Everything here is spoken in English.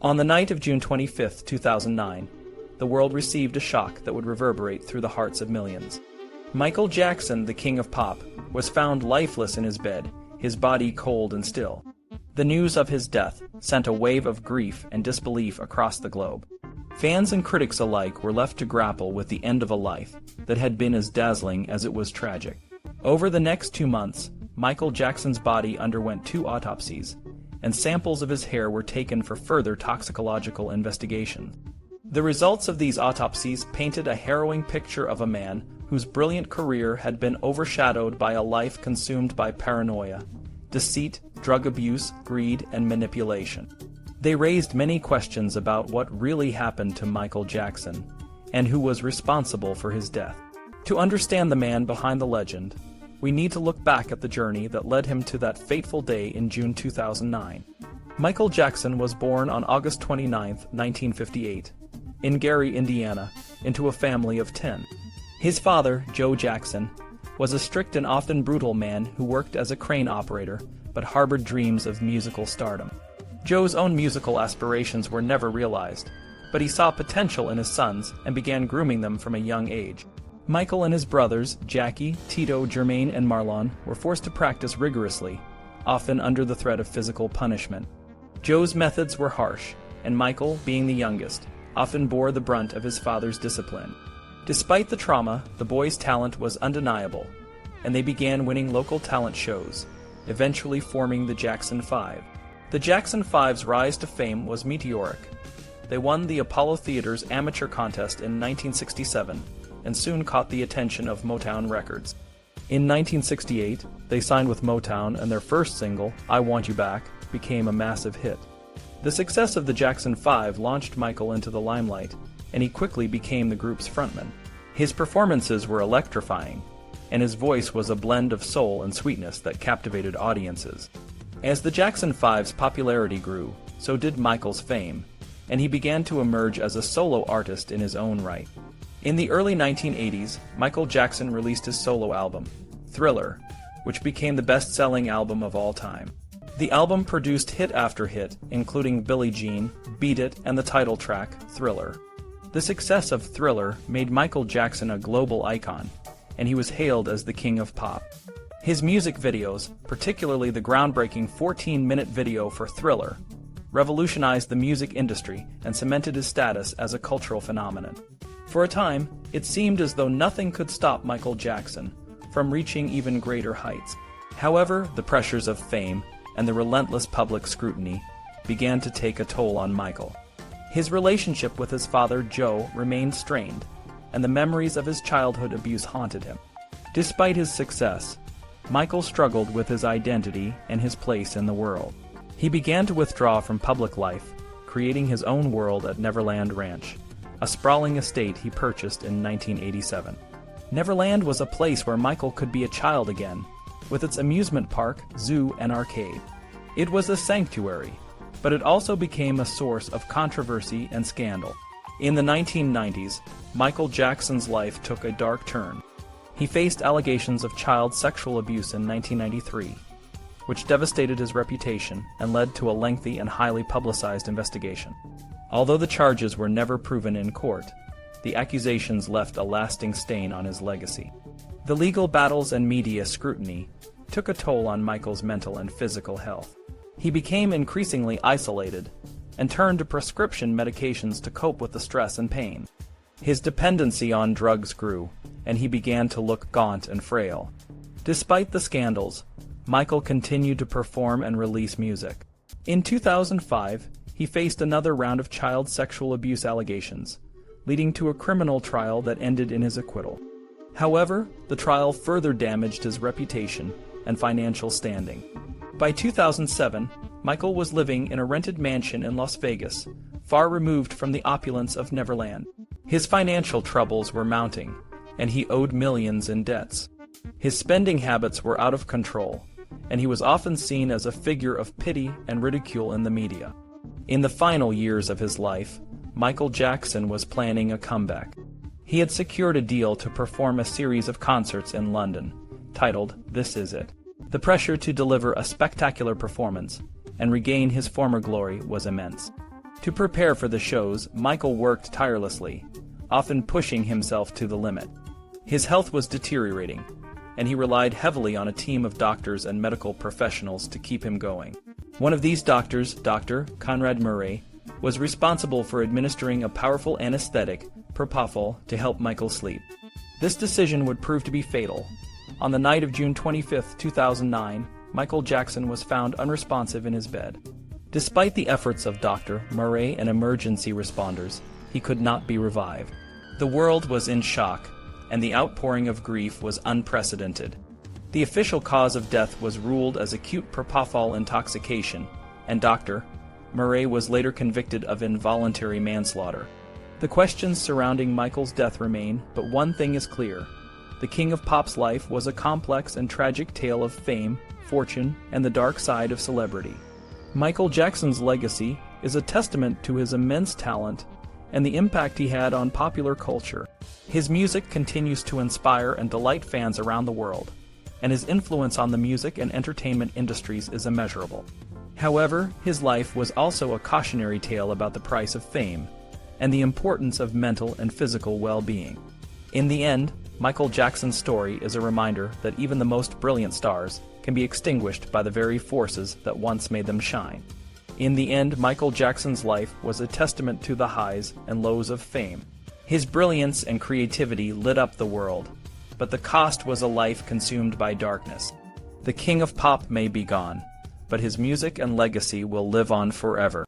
On the night of June 25, 2009, the world received a shock that would reverberate through the hearts of millions. Michael Jackson, the king of pop, was found lifeless in his bed, his body cold and still. The news of his death sent a wave of grief and disbelief across the globe. Fans and critics alike were left to grapple with the end of a life that had been as dazzling as it was tragic. Over the next 2 months, Michael Jackson's body underwent 2 autopsies, and samples of his hair were taken for further toxicological investigation. The results of these autopsies painted a harrowing picture of a man whose brilliant career had been overshadowed by a life consumed by paranoia, deceit, drug abuse, greed, and manipulation. They raised many questions about what really happened to Michael Jackson, and who was responsible for his death. To understand the man behind the legend, we need to look back at the journey that led him to that fateful day in June 2009. Michael Jackson was born on August 29, 1958, in Gary, Indiana, into a family of 10. His father, Joe Jackson, was a strict and often brutal man who worked as a crane operator but harbored dreams of musical stardom. Joe's own musical aspirations were never realized, but he saw potential in his sons and began grooming them from a young age. Michael and his brothers, Jackie, Tito, Jermaine, and Marlon, were forced to practice rigorously, often under the threat of physical punishment. Joe's methods were harsh, and Michael, being the youngest, often bore the brunt of his father's discipline. Despite the trauma, the boys' talent was undeniable, and they began winning local talent shows, eventually forming the Jackson 5. The Jackson 5's rise to fame was meteoric. They won the Apollo Theater's amateur contest in 1967, and soon caught the attention of Motown Records. In 1968, they signed with Motown, and their first single, I Want You Back, became a massive hit. The success of the Jackson 5 launched Michael into the limelight, and he quickly became the group's frontman. His performances were electrifying, and his voice was a blend of soul and sweetness that captivated audiences. As the Jackson 5's popularity grew, so did Michael's fame, and he began to emerge as a solo artist in his own right. In the early 1980s, Michael Jackson released his solo album, Thriller, which became the best-selling album of all time. The album produced hit after hit, including Billie Jean, Beat It, and the title track, Thriller. The success of Thriller made Michael Jackson a global icon, and he was hailed as the king of pop. His music videos, particularly the groundbreaking 14-minute video for Thriller, revolutionized the music industry and cemented his status as a cultural phenomenon. For a time, it seemed as though nothing could stop Michael Jackson from reaching even greater heights. However, the pressures of fame and the relentless public scrutiny began to take a toll on Michael. His relationship with his father, Joe, remained strained, and the memories of his childhood abuse haunted him. Despite his success, Michael struggled with his identity and his place in the world. He began to withdraw from public life, creating his own world at Neverland Ranch, a sprawling estate he purchased in 1987. Neverland was a place where Michael could be a child again, with its amusement park, zoo, and arcade. It was a sanctuary, but it also became a source of controversy and scandal. In the 1990s, Michael Jackson's life took a dark turn. He faced allegations of child sexual abuse in 1993, which devastated his reputation and led to a lengthy and highly publicized investigation. Although the charges were never proven in court, the accusations left a lasting stain on his legacy. The legal battles and media scrutiny took a toll on Michael's mental and physical health. He became increasingly isolated and turned to prescription medications to cope with the stress and pain. His dependency on drugs grew, and he began to look gaunt and frail. Despite the scandals, Michael continued to perform and release music. In 2005, he faced another round of child sexual abuse allegations, leading to a criminal trial that ended in his acquittal. However, the trial further damaged his reputation and financial standing. By 2007, Michael was living in a rented mansion in Las Vegas, far removed from the opulence of Neverland. His financial troubles were mounting, and he owed millions in debts. His spending habits were out of control, and he was often seen as a figure of pity and ridicule in the media. In the final years of his life, Michael Jackson was planning a comeback. He had secured a deal to perform a series of concerts in London, titled This Is It. The pressure to deliver a spectacular performance and regain his former glory was immense. To prepare for the shows, Michael worked tirelessly, often pushing himself to the limit. His health was deteriorating, and he relied heavily on a team of doctors and medical professionals to keep him going. One of these doctors, Dr. Conrad Murray, was responsible for administering a powerful anesthetic, propofol, to help Michael sleep. This decision would prove to be fatal. On the night of June 25, 2009, Michael Jackson was found unresponsive in his bed. Despite the efforts of Dr. Murray and emergency responders, he could not be revived. The world was in shock, and the outpouring of grief was unprecedented. The official cause of death was ruled as acute propofol intoxication, and Dr. Murray was later convicted of involuntary manslaughter. The questions surrounding Michael's death remain, but one thing is clear. The King of Pop's life was a complex and tragic tale of fame, fortune, and the dark side of celebrity. Michael Jackson's legacy is a testament to his immense talent and the impact he had on popular culture. His music continues to inspire and delight fans around the world, and his influence on the music and entertainment industries is immeasurable. However, his life was also a cautionary tale about the price of fame and the importance of mental and physical well-being. In the end, Michael Jackson's story is a reminder that even the most brilliant stars can be extinguished by the very forces that once made them shine. In the end, Michael Jackson's life was a testament to the highs and lows of fame. His brilliance and creativity lit up the world, but the cost was a life consumed by darkness. The King of Pop may be gone, but his music and legacy will live on forever.